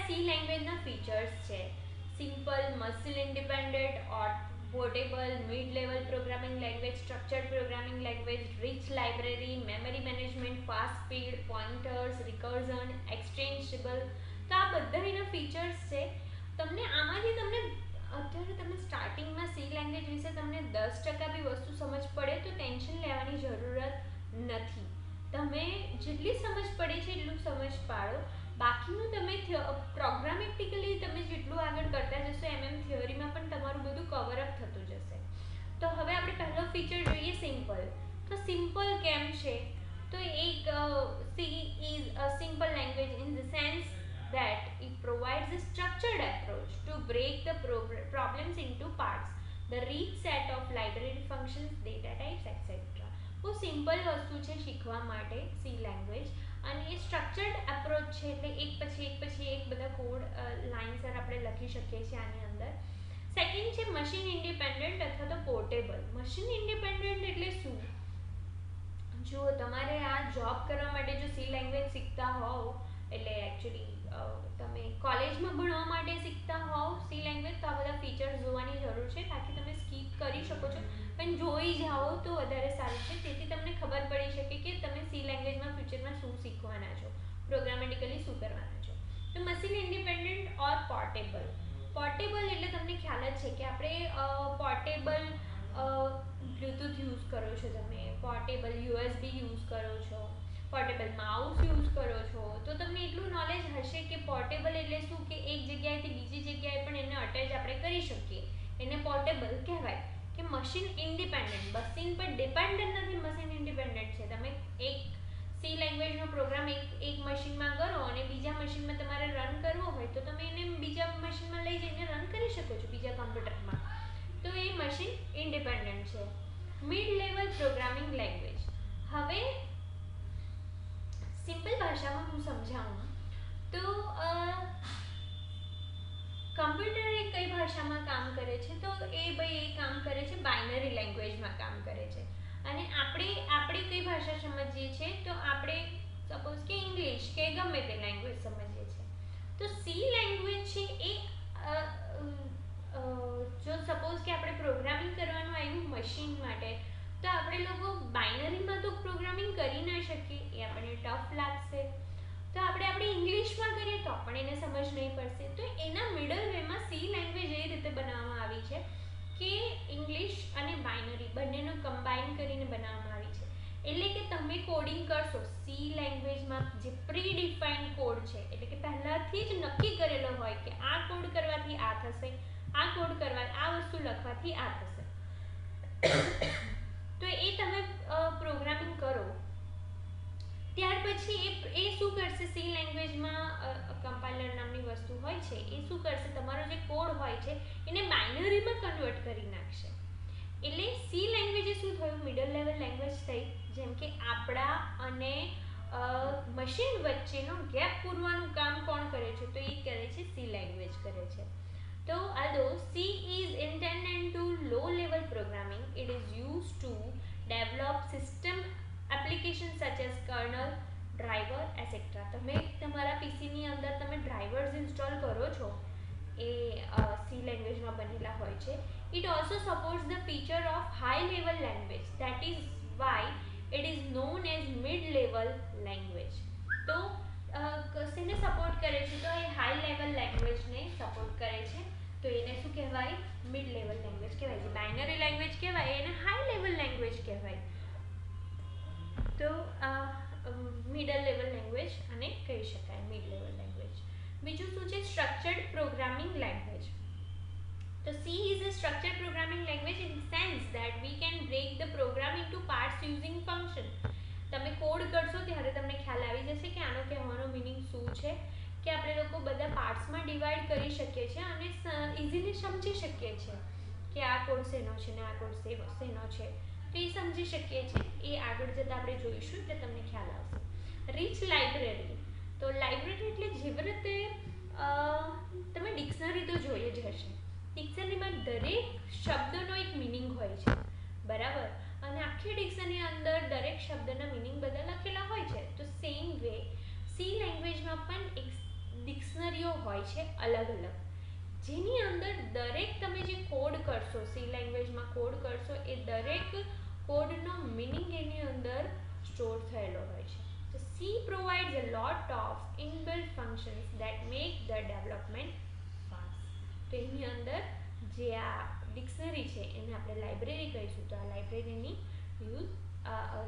C લેંગ્વેજના features છે. Simple, machine independent or portable, mid level programming language, structured programming language, rich library, memory management, fast speed, pointers, recursion, extensible. તો આ બધા એના features છે. આમાંથી અત્યારે તમે સ્ટાર્ટિંગમાં સી લેંગ્વેજ વિશે તમને 10% બી વસ્તુ સમજ પડે તો ટેન્શન લેવાની જરૂરત નથી. તમે જેટલી સમજ પડે છે એટલું સમજ પાડો. બાકીનું તમે પ્રોગ્રામેટિકલી તમે જેટલું આગળ કરતા જશો એમ થિયરીમાં પણ તમારું બધું કવર અપ થતું જશે. તો હવે આપણે પહેલો ફીચર જોઈએ સિમ્પલ. તો સિમ્પલ કેમ છે? તો એક she is a simple language in the sense that it provides a structured approach to break the problems into parts, the rich set of library functions, data types, etc. બહુ simple વસ્તુ છે શીખવા માટે C language, અને એ structured approach છે એટલે એક પછી એક બધા કોડ લાઇન્સર આપણે લખી શકીએ છીએ આની અંદર. સેકન્ડ છે મશીન ઇન્ડિપેન્ડન્ટ અથવા તો પોર્ટેબલ. મશીન ઇન્ડિપેન્ડન્ટ એટલે શું? જો તમારે આ જોબ કરવા માટે જો સી લેંગ્વેજ શીખતા હોવ, એટલે એકચ્યુઅલી તમે કોલેજમાં ભણવા માટે શીખતા હોવ સી લેંગ્વેજ, તો આ બધા ફીચર્સ જોવાની જરૂર છે, તાકી તમે સ્કીપ કરી શકો છો, પણ જોઈ જાઓ તો વધારે સારું છે, જેથી તમને ખબર પડી શકે કે તમે સી લેંગ્વેજમાં ફ્યુચરમાં શું શીખવાના છો, પ્રોગ્રામેટિકલી શું કરવાના છો. તો machine independent or portable. Portable એટલે તમને ખ્યાલ જ છે કે આપણે પોર્ટેબલ બ્લૂટૂથ યુઝ કરો છો, તમે પોર્ટેબલ યુએસબી યુઝ કરો છો, પોર્ટેબલ માઉસ યુઝ કરો છો, તો તમને એટલું નોલેજ હશે કે પોર્ટેબલ એટલે શું, કે એક જગ્યાએથી બીજી જગ્યાએ પણ એને અટેચ આપણે કરી શકીએ, એને પોર્ટેબલ કહેવાય. કે મશીન ઇન્ડિપેન્ડન્ટ, મશીન પર ડિપેન્ડન્ટ નથી, મશીન ઇન્ડિપેન્ડન્ટ છે. તમે એક સી લેંગ્વેજનો પ્રોગ્રામ એક મશીનમાં કરો અને બીજા મશીનમાં તમારે રન કરવો હોય તો તમે એને બીજા મશીનમાં લઈ જઈને રન કરી શકો છો, બીજા કમ્પ્યુટરમાં. તો એ મશીન ઇન્ડિપેન્ડન્ટ છે. Mid level programming language. હવે સિમ્પલ ભાષામાં હું સમજાવું તો કમ્પ્યુટર એ કઈ ભાષામાં કામ કરે છે? તો એ કામ કરે છે બાઇનરી લેંગ્વેજમાં કામ કરે છે. અને આપણે કઈ ભાષા સમજીએ છીએ? તો આપણે સપોઝ કે ઇંગ્લિશ કે ગમે તે લેંગ્વેજ સમજીએ છીએ. તો સી લેંગ્વેજ છે એ જો સપોઝ કે આપણે પ્રોગ્રામિંગ કરવાનું આવ્યું મશીન માટે, તો આપણે લોકો બાઇનરીમાં તો પ્રોગ્રામિંગ કરી ના શકીએ, એ આપણને ટફ લાગશે. તો આપણે ઇંગ્લિશમાં કરીએ તો પણ એને સમજ નહીં પડશે. તો એના મિડલ વેમાં સી લેંગ્વેજ એ રીતે બનાવવામાં આવી છે કે ઇંગ્લિશ અને બાઇનરી બંનેનું કમ્બાઈન કરીને બનાવવામાં આવી છે. એટલે કે તમે કોડિંગ કરશો સી લેંગ્વેજમાં, જે પ્રી ડિફાઇન્ડ કોડ છે, એટલે કે પહેલાથી જ નક્કી કરેલો હોય કે આ કોડ કરવાથી આ થશે, આ કોડ કરવા આ વસ્તુ લખવાથી આ થશે. તો એ તમે પ્રોગ્રામિંગ કરો, ત્યાર પછી એ શું કરશે? સી લેંગ્વેજમાં કમ્પાઇલર નામની વસ્તુ હોય છે, એ શું કરશે? તમારો જે કોડ હોય છે એને બાઇનરીમાં કન્વર્ટ કરી નાખશે. એટલે સી લેંગ્વેજ શું થયું? મિડલ લેવલ લેંગ્વેજ થઈ. જેમ કે આપણા અને મશીન વચ્ચેનો ગેપ પૂરવાનું કામ કોણ કરે છે? તો એ કરે છે સી લેંગ્વેજ કરે છે. So although C is intended to low level programming, it is used to develop system applications such as kernel, driver, etc. તમે તમારા પીસીની અંદર તમે ડ્રાઈવર્સ ઇન્સ્ટોલ કરો છો, એ સી લેંગ્વેજમાં બનેલા હોય છે. It also supports the feature of high level language, that is why it is known as mid level language. તો કશેને સપોર્ટ કરે છે? તો એ હાઈ લેવલ લેંગ્વેજને સપોર્ટ કરે છે, તો એને શું કહેવાય? મિડ લેવલ લેંગ્વેજ કહેવાય. જે બાઇનરી લેંગ્વેજ કહેવાય એને હાઈ લેવલ લેંગ્વેજ કહેવાય. તો મિડલ લેવલ લેંગ્વેજ અને કહી શકાય, મિડ લેવલ લેંગ્વેજ. બીજું શું છે? Structured programming language. તો C is a structured programming language in the sense that we can break the program into parts using function. તમે કોડ કરશો ત્યારે તમને ખ્યાલ આવી જશે કે આનો કહેવાનો મીનિંગ શું છે, કે આપણે લોકો બધા પાર્ટ્સમાં ડિવાઈડ કરી શકીએ છીએ અને ઇઝીલી સમજી શકીએ છીએ કે આ કોડ શેનો છે ને આ કોડ શેનો છે, તો એ સમજી શકીએ છીએ. એ આગળ જતાં આપણે જોઈશું એટલે તમને ખ્યાલ આવશે. Rich library. તો લાઇબ્રેરી એટલે જેવી રીતે તમે ડિક્શનરી તો જોઈ જ હશે. ડિક્શનરીમાં દરેક શબ્દનો એક મિનિંગ હોય છે, બરાબર? અને આખી ડિક્શનરી અંદર દરેક શબ્દના મિનિંગ બધા લખેલા હોય છે. તો સેમ વે સી લેંગ્વેજમાં પણ એક ડિક્શનરીઓ હોય છે અલગ અલગ, જેની અંદર દરેક તમે જે કોડ કરશો સી લેંગ્વેજમાં કોડ કરશો એ દરેક કોડનો મિનિંગ એની અંદર સ્ટોર થયેલો હોય છે. તો C provides a lot of inbuilt functions that make the development fast. તો એની અંદર જે આ ડિક્શનરી છે એને આપણે લાઇબ્રેરી કહીશું. તો આ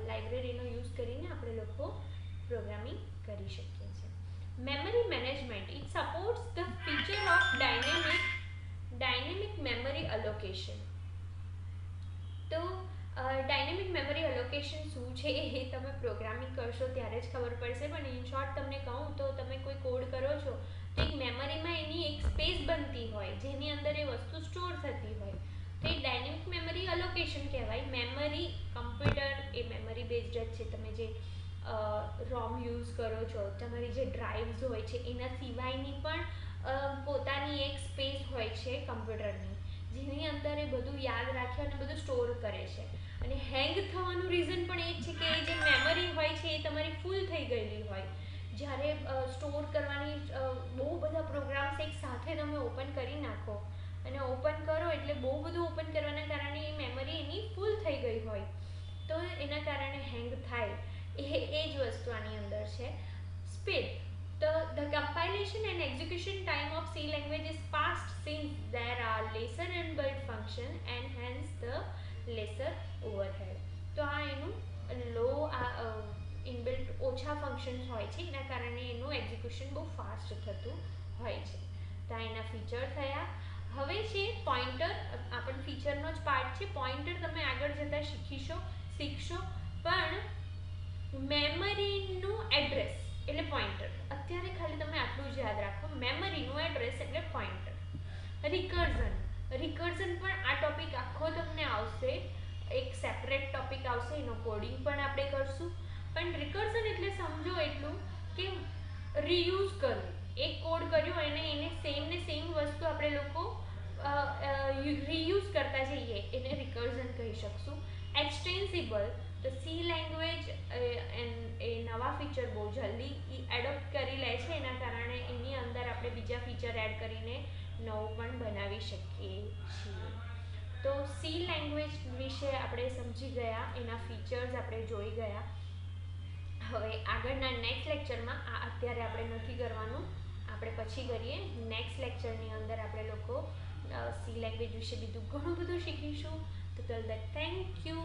લાઇબ્રેરીનો યુઝ કરીને આપણે લોકો પ્રોગ્રામિંગ કરી શકીએ છીએ. Memory management it supports the feature of dynamic memory allocation. તો ડાયનેમિક મેમરી અલોકેશન શું છે એ તમે પ્રોગ્રામિંગ કરશો ત્યારે જ ખબર પડશે, પણ ઇન શોર્ટ તમને કહું તો તમે કોઈ કોડ કરો છો તો એક મેમરીમાં એની એક સ્પેસ બનતી હોય જેની અંદર એ વસ્તુ સ્ટોર થતી હોય, તો એ ડાયનેમિક મેમરી અલોકેશન કહેવાય. મેમરી કમ્પ્યુટર એ મેમરી બેઝડ જ છે. તમે જે રોમ યુઝ કરો છો, તમારી જે ડ્રાઇવ્સ હોય છે એના સિવાયની પણ પોતાની એક સ્પેસ હોય છે કમ્પ્યુટરની, જેની અંદર એ બધું યાદ રાખે અને બધું સ્ટોર કરે છે. અને હેંગ થવાનું રીઝન પણ એ જ છે કે એ જે મેમરી હોય છે એ તમારી ફૂલ થઈ ગયેલી હોય. જ્યારે સ્ટોર કરવાની બહુ બધા પ્રોગ્રામ્સ એક સાથે તમે ઓપન કરી નાખો અને ઓપન કરો એટલે બહુ બધું ઓપન કરવાના કારણે એ મેમરી એની ફૂલ થઈ ગઈ હોય તો એના કારણે હેંગ થાય. એ જ વસ્તુ આની અંદર છે. Speed. The compilation and execution time of C language is fast since there are lesser inbuilt function and hence the lesser overhead. તો આ એનું ઇનબિલ્ટ ઓછા ફંક્શન્સ હોય છે એના કારણે એનું એક્ઝિક્યુશન બહુ ફાસ્ટ થતું હોય છે. તો આ એના ફીચર થયા. હવે છે પોઇન્ટર. આપણ ફીચરનો જ પાર્ટ છે. પોઇન્ટર તમે આગળ જતાં શીખશો, પણ મેમરીનું એડ્રેસ એટલે પોઇન્ટર. અત્યારે ખાલી તમે આટલું જ યાદ રાખો, મેમરીનું એડ્રેસ એટલે પોઇન્ટર. રિકર્ઝન પણ આ ટોપિક આખો તમને આવશે, એક સેપરેટ ટોપિક આવશે, એનો કોડિંગ પણ આપણે કરશું. પણ રિકર્ઝન એટલે સમજો એટલું કે રીયુઝ કરવું. એક કોડ કર્યો અને એને સેમ વસ્તુ આપણે લોકો રીયુઝ કરતા જઈએ એને રિકર્ઝન કહી શકશું. એક્સટેન્સિબલ. તો સી લેંગ્વેજ એ નવા ફીચર બહુ જલ્દી એડોપ્ટ કરી લે છે, એના કારણે એની અંદર આપણે બીજા ફીચર એડ કરીને નવું પણ બનાવી શકીએ છીએ. તો સી લેંગ્વેજ વિશે આપણે સમજી ગયા, એના ફીચર્સ આપણે જોઈ ગયા. હવે આગળના નેક્સ્ટ લેક્ચરમાં અત્યારે આપણે નથી કરવાનું, આપણે પછી કરીએ. નેક્સ્ટ લેક્ચરની અંદર આપણે લોકો સી લેંગ્વેજ વિશે બીજું ઘણું બધું શીખીશું. તો ટિલ ધેટ થેન્ક યુ.